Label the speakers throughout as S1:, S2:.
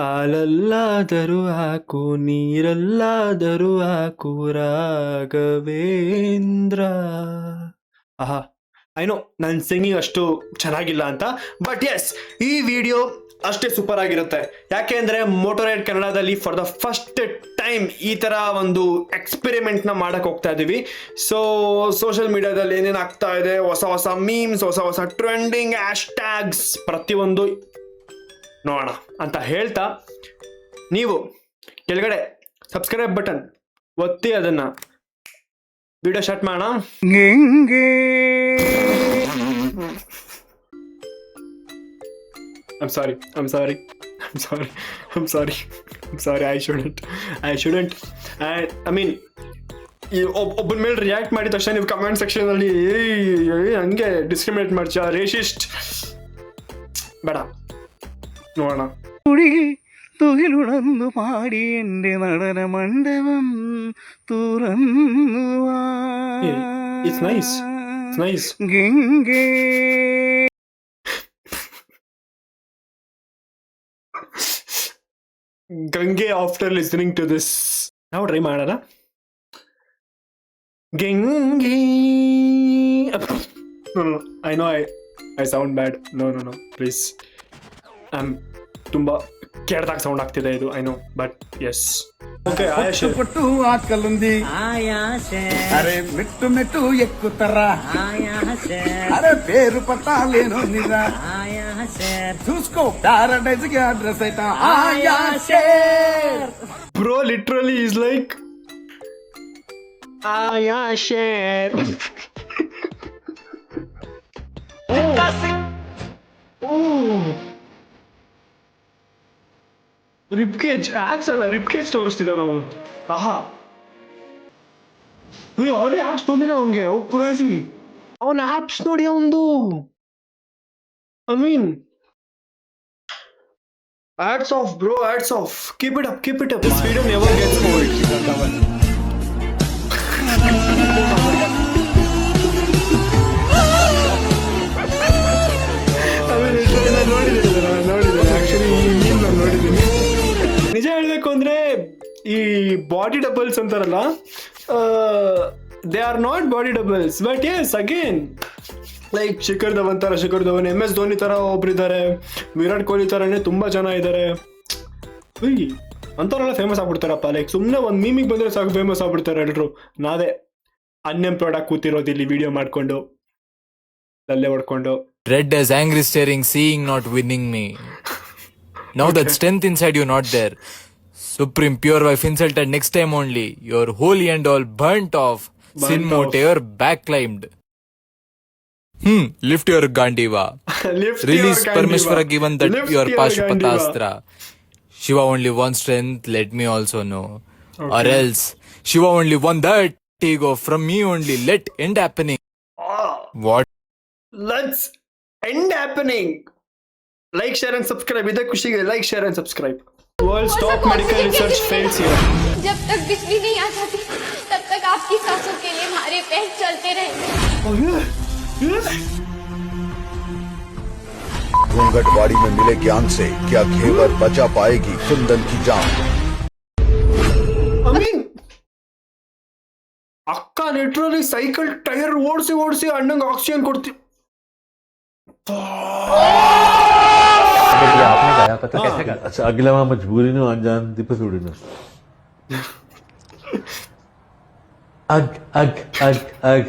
S1: ಹಾಲಲ್ಲಾದರೂ ಹಾಕು ನೀರಲ್ಲಾದರೂ ಹಾಕು ರಾಘವೇಂದ್ರ. ಆಹಾ, ಐನೋ ನನ್ನ ಸಿಂಗಿಂಗ್ ಅಷ್ಟು ಚೆನ್ನಾಗಿಲ್ಲ ಅಂತ, ಬಟ್ ಎಸ್ ಈ ವಿಡಿಯೋ ಅಷ್ಟೇ ಸೂಪರ್ ಆಗಿರುತ್ತೆ. ಯಾಕೆ ಅಂದರೆ ಮೋಟೋರೈಡ್ ಕನ್ನಡದಲ್ಲಿ ಫಾರ್ ದ ಫಸ್ಟ್ ಟೈಮ್ ಈ ಥರ ಒಂದು ಎಕ್ಸ್ಪೆರಿಮೆಂಟ್ನ ಮಾಡಕ್ಕೆ ಹೋಗ್ತಾ ಇದ್ದೀವಿ. ಸೊ ಸೋಷಿಯಲ್ ಮೀಡಿಯಾದಲ್ಲಿ ಏನೇನು ಆಗ್ತಾ ಇದೆ, ಹೊಸ ಹೊಸ ಮೀಮ್ಸ್, ಹೊಸ ಹೊಸ ಟ್ರೆಂಡಿಂಗ್ ಹ್ಯಾಶ್ಟ್ಯಾಗ್ಸ್ ಪ್ರತಿಯೊಂದು ನೋಡೋಣ ಅಂತ ಹೇಳ್ತಾ, ನೀವು ಕೆಳಗಡೆ ಸಬ್ಸ್ಕ್ರೈಬ್ ಬಟನ್ ಒತ್ತಿ ಅದನ್ನು ವಿಡಿಯೋ ಸ್ಟಾರ್ಟ್ ಮಾಡೋಣ. I'm sorry. I shouldn't. And I mean, ಒಬ್ಬನ ಮೇಲೆ ರಿಯಾಕ್ಟ್ ಮಾಡಿದ ತಕ್ಷಣ ನೀವು ಕಮೆಂಟ್ ಸೆಕ್ಷನಲ್ಲಿ ಹಂಗೆ ಡಿಸ್ಕ್ರಿಮಿನೇಟ್ ಮಾಡ್ತೀಯ, ರೇಸಿಸ್ಟ್ ಬೇಡ. ನೋಡೋಣ.
S2: തുകിലുണർന്നു പാടി എൻ്റെ നടന മണ്ഡപം തുറന്നുവാ.
S1: It's nice.
S2: ഗംഗേ
S1: Gange after listening to this. ನಾವು ಟ್ರೈ ಮಾಡೋಣ. Gange. I know I sound bad. No please. ತುಂಬ ಕೆಡ್ದಾಗ ಸೌಂಡ್ ಆಗ್ತಿದೆ ಇದು, I know, but yes. Okay,
S2: ಪಟ್ಟು ಆಕಲುಂದಿ ಅರೆ ಮೆಟ್ಟು ಮೆಟ್ಟು ఎక్కుతర అరే పేరు పట్టాలేను నిరా చూసుకో ప్యారడైజ్ కి అడ్రస్ అయితా ఆయా share
S1: bro literally is like ఆయా షేర్. ರಿಬ್ಕೇಜ್ ಆಕ್ಸ್ ಅಲ್ಲ, ರಿಬ್ಕೇಜ್ ತೋರಿಸ್ತಿದ್ದ ನಾವು. ಆಹಾ, ಅವನೇ ಆಪ್ಸ್ ಬಂದಿಲ್ಲ ಅವನಿಗೆ. ಅವನ ಆಪ್ಸ್ ನೋಡಿ ಅವನು. I mean, hats off bro, hats off. Keep it up. This video never gets old. ನಿಜ ಹೇಳ್ಬೇಕು ಅಂದ್ರೆ ಈ ಬಾಡಿ ಡಬಲ್ಸ್ ಅಂತಾರಲ್ಲ, they are not body doubles, but yes again like Shikhar Dhawan ತರ, ಶಿಖರ್ ಧವನ್, MS ಧೋನಿ ತರ ಒಬ್ರಿದ್ದಾರೆ, ವಿರಾಟ್ ಕೊಹ್ಲಿ ತರನೇ ತುಂಬಾ ಜನ ಇದ್ದಾರೆ. ಅಂತವರೆಲ್ಲ ಫೇಮಸ್ ಆಗ್ಬಿಡ್ತಾರಪ್ಪ. ಲೈಕ್ ಸುಮ್ಮನೆ ಒಂದು ಮೀಮಿಗೆ ಬಂದ್ರೆ ಸಾಕು ಫೇಮಸ್ ಆಗ್ಬಿಡ್ತಾರೆ ಎಲ್ರು. ನಾವೇ ಅನ್ಎಂಪ್ಲಾಯ್ಡ್ ಆಗಿ ಕೂತಿರೋದು ಇಲ್ಲಿ ವಿಡಿಯೋ ಮಾಡ್ಕೊಂಡು, ಅಲ್ಲೇ ಹೊಡ್ಕೊಂಡು.
S3: Red as angry staring, seeing not winning me. Now that strength inside you not there. Supreme pure wife insulted next time only. Your holy and all burnt off. Sin motive back climbed. Lift your Gandiva. Release Parmeshwara given that your Pashupatastra. Shiva only one strength, let me also know. Okay. Or else, Shiva only one that ego from me only, let end happening. What?
S1: Let's end happening. Like, share and subscribe. इधर खुशी है. Like, share and subscribe. World's top medical research fails here.
S4: जब तक बिजली नहीं आ जाती तब तक आपकी सांसों के लिए हमारे पैर चलते रहेंगे.
S5: घूंघटवाड़ी में मिले ज्ञान से क्या घेवर बचा पाएगी कुंदन की जान.
S1: I mean, ಅಕ್ಕ ಲಿಟ್ರಲಿ ಸೈಕಲ್ ಟೈರ್ ಓಡಿಸಿ ಅಣ್ಣಂಗೆ ಆಕ್ಸಿಜನ್ ಕೊಡ್ತಿ.
S6: आपने गाया पता कैसे गाया? अच्छा, अगला वहां मजबूरी नो अनजान दीपक उड़ी नो. अग अग अग अग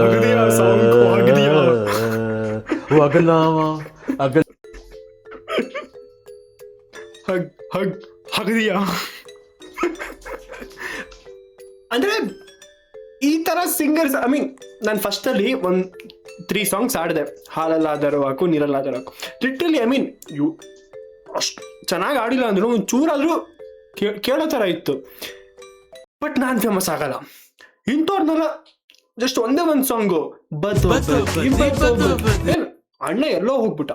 S1: अगदिया सॉन्ग को अगदिया
S6: वो अगला अगल
S1: ಹಗ್ ಹಗ್ ಹಗದಿಯಾ. ಅಂದ್ರೆ ಈ ತರ ಸಿಂಗರ್ಸ್, ಐ ಮೀನ್ ನಾನು ಫಸ್ಟಲ್ಲಿ ಒಂದು 3 ಸಾಂಗ್ಸ್ ಆಡಿದೆ. ಹಾಲಲ್ಲಾದರೂ ಹಾಕು ನೀರಲ್ಲಾದರೂ ಹಾಕು. ಲಿಟ್ರಲಿ ಐ ಮೀನ್ ಅಷ್ಟು ಚೆನ್ನಾಗಿ ಆಡಿಲ್ಲ ಅಂದ್ರು ಒಂದು ಚೂರಾದರೂ ಕೇಳೋ ಥರ ಇತ್ತು. ಬಟ್ ನಾನು ಫೇಮಸ್ ಆಗಲ್ಲ. ಇಂಥವ್ರನ್ನೆಲ್ಲ ಜಸ್ಟ್ ಒಂದೇ ಒಂದು ಸಾಂಗು ಅಣ್ಣ ಎಲ್ಲೋ ಹೋಗ್ಬಿಟ್ಟ,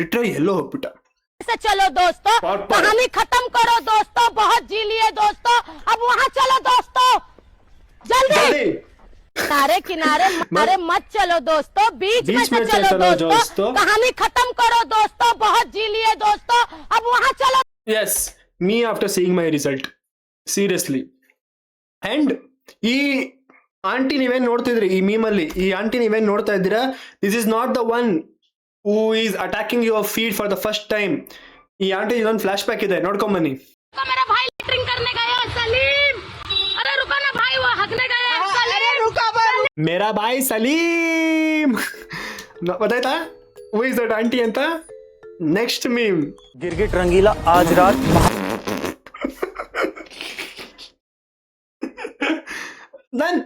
S1: ಲಿಟ್ರಲಿ ಎಲ್ಲೋ ಹೋಗ್ಬಿಟ್ಟ.
S7: चलो दोस्तों, कहानी खत्म करो दोस्तों, बहुत जी लिए दोस्तों, अब वहाँ चलो दोस्तों, जल्दी किनारे किनारे मारे मत चलो दोस्तों, बीच में से चलो दोस्तों, कहानी खत्म करो दोस्तों, बहुत जी लिए दोस्तों, अब वहाँ चलो.
S1: Yes, me after seeing my result. Seriously. And ಈ ಆಂಟಿ ನೀವೇನ್ ನೋಡ್ತಿದ್ರಿ ಈ ಮೀಮಲ್ಲಿ, ಈ ಆಂಟಿ ನೀವೇನ್ ನೋಡ್ತಾ ಇದ್ದೀರಾ, this is not the one who is attacking your feed for the first time. ಈ ಆಂಟಿ ಇದೊಂದು ಫ್ಲಾಶ್ ಬ್ಯಾಕ್ ಇದೆ, ನೋಡ್ಕೊಂಬನ್ನಿ.
S7: मेरा भाई लेटरिंग करने गया सलीम, अरे रुको ना भाई, वो हगने गया सलीम, रुका भाई.
S1: ಮೇರಾ ಬಾಯ್ ಸಲೀಮ್. ಗೊತ್ತಾಯ್ತಾ ಹೂ ಇಸ್ ದಟ್ ಆಂಟಿ ಅಂತ? ನೆಕ್ಸ್ಟ್ ಮೀಮ್.
S8: गिरगिट रंगीला आज रात
S1: ನಾನ್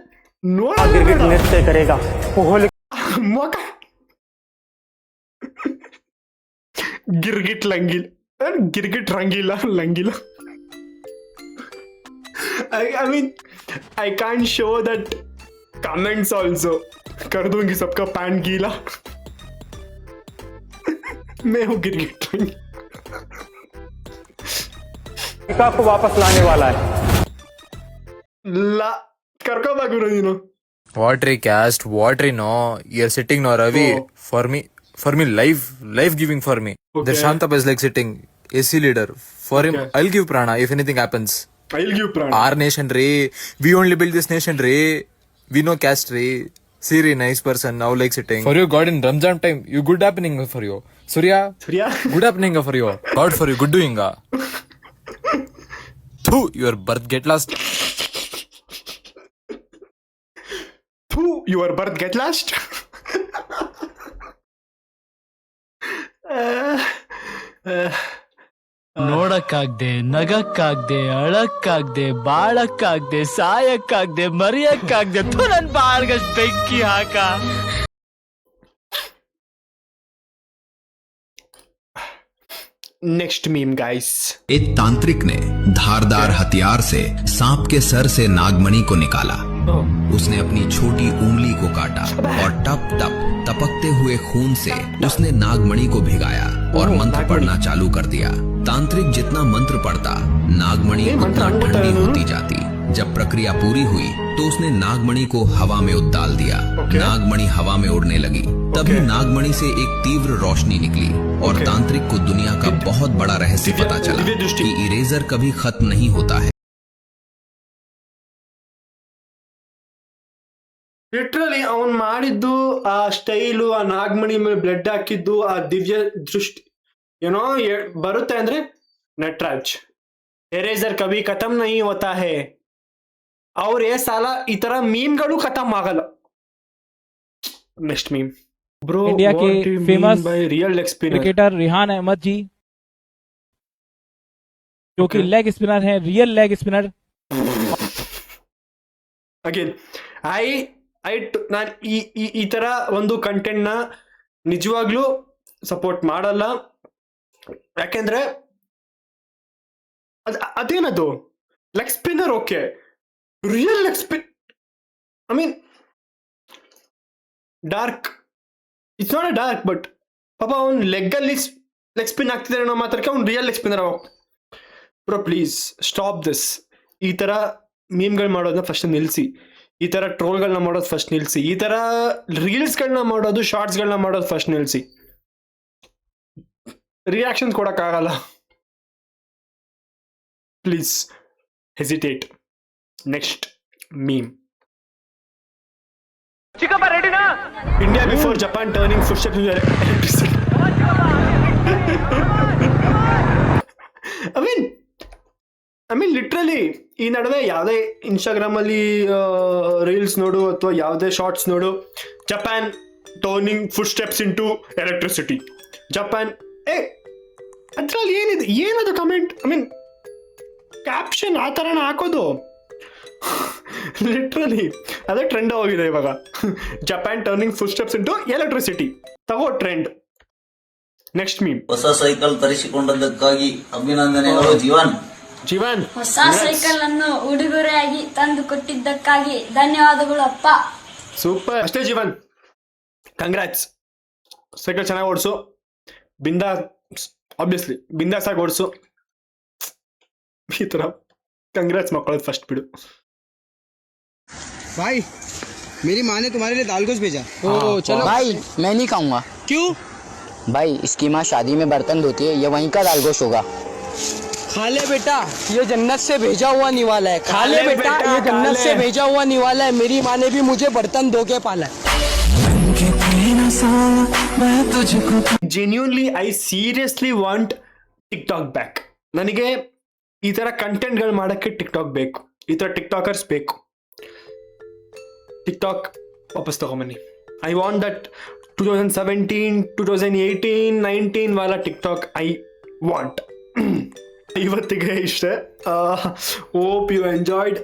S8: गिरगिट नृत्य करेगा. Holi
S1: ಮೊಕ Girgit ಲಂಗಿಲ್, Girgit ರಂಗಿಲ್ಲ ಲಂಗಿಲ್ಲ. I mean, I can't show that comments also. कर दूंगी सबका पैंट गीला. मैं हूँ गिरगिट रंगील.
S8: को वापस लाने वाला है.
S1: ला ಕರ್ಕೋಬಾ ಗುರು ನೀನು.
S3: Watery cast, watery no. You're sitting no Ravi.
S1: Oh.
S3: For me, life giving for me.
S1: Okay.
S3: The Shantap is like sitting AC leader. For him,
S1: Okay.
S3: I'll give prana if anything happens.
S1: I'll give prana.
S3: Our nation re, we only build this nation re. We know caste re. Siri nice person now like sitting. For you, God in Ramzan time, you good happening for you. Surya,
S1: Surya?
S3: good happening for you. God for you, good doing. Thu, your birth get lost.
S1: Thu, your birth get lost.
S9: ನೋಡಕ್ಕಾಗ್ದೆ, ನಗಕ್ಕಾಗ್ದೆ, ಅಳಕ್ಕಾಗ್ದೆ, ಬಾಳಕ್ಕಾಗ್ದೆ, ಸಾಯಕ್ಕಾಗ್ದೆ, ಮರಿಯಕ್ಕಾಗ್ದೆ, ನನ್ ಬಾಳ್ಗಷ್ಟ್ ಬೆಂಕಿ ಹಾಕ.
S1: Next meme, guys.
S10: एक तांत्रिक ने धारदार हथियार से सांप के सर से नागमणि को निकाला. उसने अपनी छोटी उंगली को काटा और टप टप टपकते हुए खून से उसने नागमणि को भिगाया और मंत्र पढ़ना चालू कर दिया. तांत्रिक जितना मंत्र पढ़ता, नागमणि उतना ठंडी होती जाती. जब प्रक्रिया पूरी हुई तो उसने नागमणि को हवा में उताल दिया. नागमणि हवा में उड़ने लगी. तभी नागमणि से एक तीव्र रोशनी निकली और तांत्रिक को दुनिया का बहुत बड़ा रहस्य पता चला कि इरेजर कभी खत्म नहीं होता है.
S1: ಲಿಟ್ರಲಿ ಅವನ್ ಮಾಡಿದ್ದು ಆ ಸ್ಟೈಲು, ಆ ನಾಗಮಣಿ ಮೇಲೆ ಬ್ಲಡ್ ಹಾಕಿದ್ದು, ಆ ದಿವ್ಯ ದೃಷ್ಟಿ ಏನೋ ಬರುತ್ತೆ ಅಂದ್ರೆ ನಟರಾಜ್. ಎರೇಸರ್ ಕವಿ ಖತಮ್ ನಹೀ ಹೋತಾ ಹೈ. ಅವ್ರ ಸಾಲ ಈ ತರ ಮೀಮ್ಗಳು ಖತಮ್ ಆಗಲ್ಲ. Next meme bro.
S9: इंडिया के famous
S1: real leg spinner
S9: cricketer Rihan Ahmed ji, जो कि लेग स्पिनर है, रियल लेग स्पिनर.
S1: ಅಗೇನ್ ನಾನು ಈ ತರ ಒಂದು ಕಂಟೆಂಟ್ ನ ನಿಜವಾಗ್ಲೂ ಸಪೋರ್ಟ್ ಮಾಡಲ್ಲ. ಯಾಕೆಂದ್ರೆ ಅದೇನದು leg spinner, okay, real leg spin, I mean dark, it's not a dark, but ಪಾಪ ಅವ್ನು ಲೆಗ್ಗಲ್ಲಿ ಲೆಗ್ ಸ್ಪಿನ್ ಆಗ್ತಿದ್ದಾರೆ ಅನ್ನೋ ಮಾತ್ರಕ್ಕೆ ಅವ್ನು real leg spinner. Bro please stop this. ಈ ತರ ಮೀಮ್ಗಳು ಮಾಡೋದನ್ನ ಫಸ್ಟ್ ನಿಲ್ಲಿಸಿ, ಈ ತರ ಟ್ರೋಲ್ಗಳನ್ನ ಮಾಡೋದು ಫಸ್ಟ್ ನಿಲ್ಲಿಸಿ, ಈ ತರ ರೀಲ್ಸ್ಗಳನ್ನ ಮಾಡೋದು, ಶಾರ್ಟ್ಸ್ಗಳನ್ನ ಮಾಡೋದು ಫಸ್ಟ್ ನಿಲ್ಲಿಸಿ. ರಿಯಾಕ್ಷನ್ ಕೊಡಕ್ಕಾಗಲ್ಲ. Please hesitate. Next meme. India before Japan turning footsteps in electricity. I mean literally ಈ ನಡುವೆ ಯಾವುದೇ ಇನ್ಸ್ಟಾಗ್ರಾಮ್ ಅಲ್ಲಿ ರೀಲ್ಸ್ ನೋಡು ಅಥವಾ ಯಾವುದೇ ಶಾರ್ಟ್ಸ್ ನೋಡು, Japan turning footsteps into electricity, Japan. ಅದ್ರಲ್ಲಿ ಏನಿದೆ, ಏನದು ಕಮೆಂಟ್, ಐ ಮೀನ್ ಕ್ಯಾಪ್ಷನ್ ಆ ಥರನ ಹಾಕೋದು. ಲಿಟ್ರಲಿ ಅದೇ ಟ್ರೆಂಡ್ ಹೋಗಿದೆ ಇವಾಗ. Japan turning footsteps into electricity, ತಗೋ ಟ್ರೆಂಡ್. Next meme.
S11: ಹೊಸ ಸೈಕಲ್ ತರಿಸಿಕೊಂಡದಕ್ಕಾಗಿ ಅಭಿನಂದನೆಗಳು ಜೀವನ್.
S1: ಜೀವನ್,
S4: ಹೊಸ ಸೈಕಲ್ ಅನ್ನು ಉಡುಗೊರೆಯಾಗಿ ತಂದು ಕೊಟ್ಟಿದ್ದಕ್ಕಾಗಿ ಧನ್ಯವಾದಗಳು ಅಪ್ಪ.
S1: ಸೂಪರ್. ಅಷ್ಟೇ ಜೀವನ್, ಕಂಗ್ರಾಟ್ಸ್. ಸೈಕಲ್ ಚೆನ್ನಾಗಿ ಓಡಿಸು, ಆಬ್ವಿಯಸ್ಲಿ ಬಿಂದಾಸ್ ಆಗಿ ಓಡಿಸು. ಈ ತರ ಕಂಗ್ರಾಟ್ಸ್ ಮಕ್ಕಳದು ಫಸ್ಟ್ ಬಿಡು.
S2: भाई मेरी माँ ने तुम्हारे लिए दाल गोश भेजा।
S9: चलो
S12: भाई मैं नहीं खाऊंगा।
S9: क्यों?
S12: भाई इसकी माँ शादी में बर्तन धोती है, ये वहीं का दालगोश होगा।
S9: खा ले बेटा, ये जन्नत से भेजा हुआ निवाला है। खा ले बेटा, ये जन्नत से भेजा हुआ निवाला है। मेरी माँ ने भी मुझे बर्तन धो के पाला है।
S1: Genuinely I seriously want TikTok back. ನನಗೆ ಈ ಥರ ಕಂಟೆಂಟ್ಗಳು ಮಾಡೋಕ್ಕೆ ಟಿಕ್ಟಾಕ್ ಬೇಕು, ಈ ಥರ ಟಿಕ್ಟಾಕರ್ಸ್ ಬೇಕು. ಟಿಕ್ಟಾಕ್ ವಾಪಸ್ ತಗೊಂಬನ್ನಿ. ಐ ವಾಂಟ್ ದಟ್ 2017, 2018, 19 ವಾಲ ಟಿಕ್ಟಾಕ್ ಐ ವಾಂಟ್. ಇವತ್ತಿಗೆ ಇಷ್ಟೇ. Hope you enjoyed.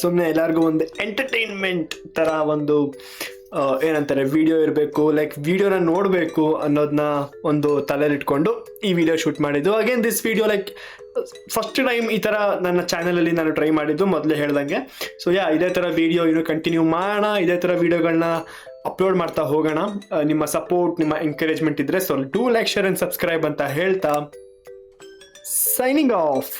S1: ಸುಮ್ಮನೆ ಎಲ್ಲರಿಗೂ ಒಂದು ಎಂಟರ್ಟೈನ್ಮೆಂಟ್ ಥರ ಒಂದು ಏನಂತಾರೆ ವಿಡಿಯೋ ಇರಬೇಕು, ಲೈಕ್ ವಿಡಿಯೋನ ನೋಡಬೇಕು ಅನ್ನೋದನ್ನ ಒಂದು ತಲೆಯಲ್ಲಿ ಇಟ್ಕೊಂಡು ಈ ವಿಡಿಯೋ ಶೂಟ್ ಮಾಡಿದ್ದು. Again this video like first time ಈ ಥರ ನನ್ನ ಚಾನಲಲ್ಲಿ ನಾನು ಟ್ರೈ ಮಾಡಿದ್ದು, ಮೊದಲೇ ಹೇಳ್ದಂಗೆ. ಸೊ ಇದೇ ಥರ ವಿಡಿಯೋ ಇನ್ನೂ ಕಂಟಿನ್ಯೂ ಮಾಡೋಣ, ಇದೇ ಥರ ವಿಡಿಯೋಗಳನ್ನ ಅಪ್ಲೋಡ್ ಮಾಡ್ತಾ ಹೋಗೋಣ. ನಿಮ್ಮ ಸಪೋರ್ಟ್, ನಿಮ್ಮ ಎಂಕರೇಜ್ಮೆಂಟ್ ಇದ್ದರೆ so do like, share and subscribe ಅಂತ ಹೇಳ್ತಾ ಸೈನಿಂಗ್ ಆಫ್.